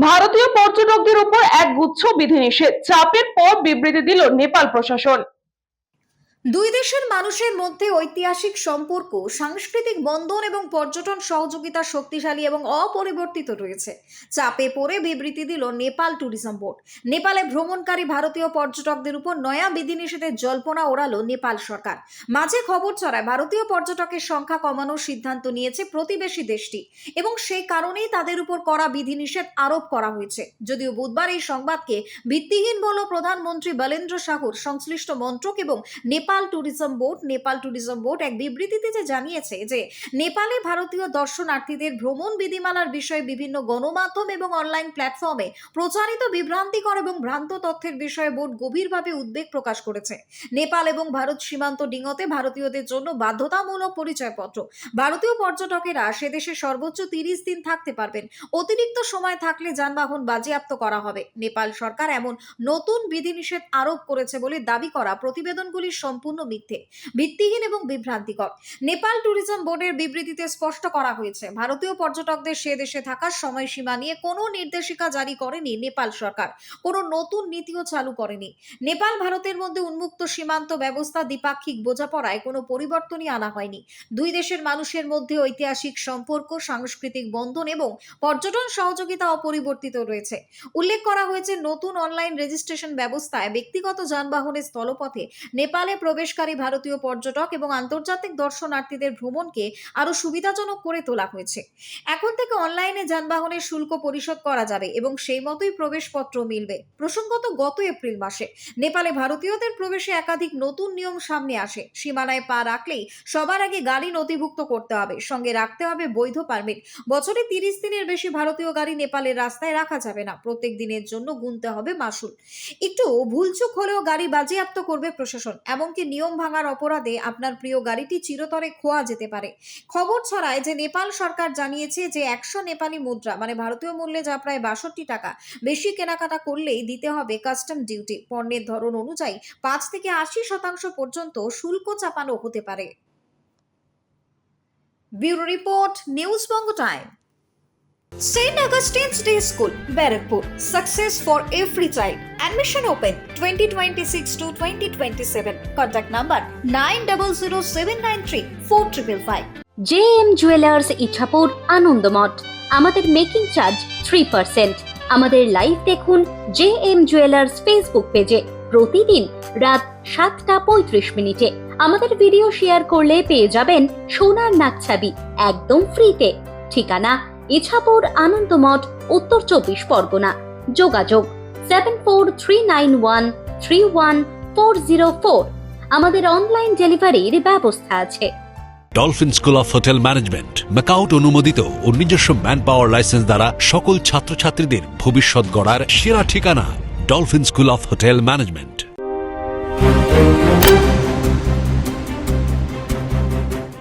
ভারতীয় পর্যটকদের উপর এক গুচ্ছ বিধিনিষেধ, চাপের পর বিবৃতি দিল নেপাল প্রশাসন। দুই দেশের মানুষের মধ্যে ঐতিহাসিক সম্পর্ক, সাংস্কৃতিক বন্ধন এবং পর্যটন সহযোগিতা শক্তিশালী এবং অপরিবর্তিত রয়েছে। চাপে পড়ে বিবৃতি দিল নেপাল ট্যুরিজম বোর্ড। নেপালে ভ্রমণকারী ভারতীয় পর্যটকদের উপর নয়া বিধিনিষেধের জল্পনা ওড়ালো নেপাল সরকার। মাঝে খবর ছড়ায় ভারতীয় পর্যটকের সংখ্যা কমানোর সিদ্ধান্ত নিয়েছে প্রতিবেশী দেশটি এবং সেই কারণেই তাদের উপর কড়া বিধিনিষেধ আরোপ করা হয়েছে। যদিও বুধবার এই সংবাদকে ভিত্তিহীন বলল প্রধানমন্ত্রী বলেন্দ্র সাহুর সংশ্লিষ্ট মন্ত্রক এবং নেপাল ট্যুরিজম বোর্ড এক বিবৃতিতে জানিয়েছে যে নেপালে ভারতীয় দর্শনার্থীদের ভ্রমণ বিধিমালার বিষয়ে বিভিন্ন গণমাধ্যম এবং অনলাইন প্ল্যাটফর্মে প্রচারিত বিভ্রান্তিকর এবং ভ্রান্ত তথ্যের বিষয়ে বোর্ড গভীরভাবে উদ্বেগ প্রকাশ করেছে। নেপাল এবং ভারত সীমান্ত ডিঙোতে ভারতীয়দের জন্য বাধ্যতামূলক পরিচয়পত্র। ভারতীয় পর্যটকেরা সে দেশে সর্বোচ্চ 30 দিন থাকতে পারবেন। অতিরিক্ত সময় থাকলে যানবাহন বাজেয়াপ্ত করা হবে। নেপাল সরকার এমন নতুন বিধিনিষেধ আরোপ করেছে বলে দাবি করা প্রতিবেদনগুলি সম্পূর্ণ মিথ্যে, ভিত্তিহীন এবং বিভ্রান্তিকর। নেপাল ট্যুরিজম বোর্ডের বিবৃতিতে স্পষ্ট করা হয়েছে, ভারতীয় পর্যটকদের সে দেশে থাকার সময়সীমা নিয়ে কোনো নির্দেশিকা জারি করেনি নেপাল সরকার, কোনো নতুন নীতিও চালু করেনি। নেপাল ভারতের মধ্যে উন্মুক্ত সীমান্ত ব্যবস্থা দ্বিপাক্ষিক বোঝাপড়ায় কোনো পরিবর্তনই আনা হয়নি। দুই দেশের মানুষের মধ্যে ঐতিহাসিক সম্পর্ক, সাংস্কৃতিক বন্ধন এবং পর্যটন সহযোগিতা অপরিবর্তিত রয়েছে। উল্লেখ করা হয়েছে, নতুন অনলাইন রেজিস্ট্রেশন ব্যবস্থায় ব্যক্তিগত যানবাহনের স্থলপথে নেপালে প্রবেশকারী ভারতীয় পর্যটক এবং আন্তর্জাতিক দর্শনার্থীদের ভ্রমণকে আরো সুবিধাজনক করে তোলা হয়েছে। এখন থেকে অনলাইনে যানবাহনের শুল্ক পরিশোধ করা যাবে এবং সেই মতোই প্রবেশপত্র মিলবে। প্রসঙ্গত, গত এপ্রিল মাসে নেপালে ভারতীয়দের প্রবেশে একাধিক নতুন নিয়ম সামনে আসে। সীমানায় পা রাখলেই সবার আগে গাড়ি নথিভুক্ত করতে হবে, সঙ্গে রাখতে হবে বৈধ পারমিট। বছরে 30 দিনের বেশি ভারতীয় গাড়ি নেপালের রাস্তায় রাখা যাবে না। প্রত্যেক দিনের জন্য গুনতে হবে মাসুল। একটু ভুলচুক হলেও গাড়ি বাজেয়াপ্ত করবে প্রশাসন। এমনকি নিয়ম ভাঙার অপরাধে আপনার প্রিয় গাড়িটি চিরতরে খোয়া যেতে পারে। খবর ছড়ায় যে নেপাল সরকার জানিয়েছে যে 100 নেপালি মুদ্রা মানে ভারতীয় মূল্যে যা প্রায় 62 টাকা বেশি কেনাকাটা করলেই দিতে হবে কাস্টম ডিউটি। পণ্যের ধরন অনুযায়ী 5 থেকে 80% পর্যন্ত শুল্ক চাপানো হতে পারে। Bureau report, news Banga time. St. Augustine's Day School, Barakpur. Success for every child. Admission open 2026 to 2027. Contact number 9007934555. JM Jewelers Ichapur Anandamath. আমাদের মেকিং চার্জ 3%। আমাদের লাইভ দেখুন JM Jewelers ফেসবুক পেজে প্রতিদিন রাত 7:35 আমাদের ভিডিও শেয়ার করলে পেয়ে যাবেন সোনার নাকছাবি একদম ফ্রিতে। ঠিকানা ইছাপুর আনন্দমঠ, উত্তর 24 পরগনা। যোগাযোগ 7439131404। আমাদের অনলাইন ডেলিভারির ব্যবস্থা আছে। Dolphin school of hotel management MAKAUT অনুমোদিত ও নিজস্ব ম্যান পাওয়ার লাইসেন্স দ্বারা সকল ছাত্রছাত্রীদের ভবিষ্যৎ গড়ার সেরা ঠিকানা dolphin school of hotel management.